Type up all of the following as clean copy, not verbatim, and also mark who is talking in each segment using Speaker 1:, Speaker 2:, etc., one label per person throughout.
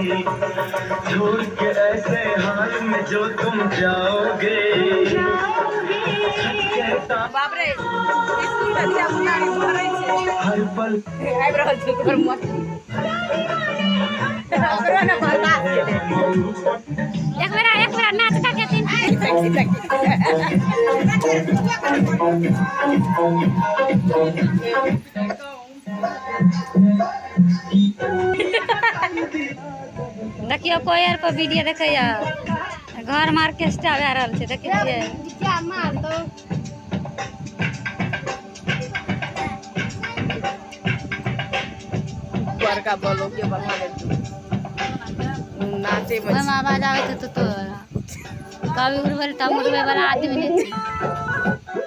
Speaker 1: छोड़ के ऐसे हाल में जो तुम जाओगे।
Speaker 2: बाप रे स्कूल में दिया बुलाने मारे छे
Speaker 1: हर पल
Speaker 2: आबि रहल छै तोहर मुंह ओकरा ने बर्दाश्त के एक बेरा नाच का के दिन देखियो कोयर पर वीडियो देखैया घर में ऑर्केस्ट्रा भए रहल छै देखै छियै मार दो बड़का बोलो के बढ़ा दे नाचे में आवाज आवे तो कभी उड़बे त उड़बे वाला आदमी नहीं छै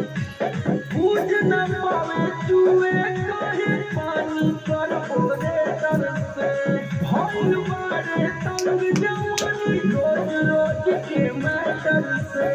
Speaker 1: पूछ न पावे चूहे काहे पानी पर उतरे तर से भइल बारे तंग जवानी रोज रोज के मैटर से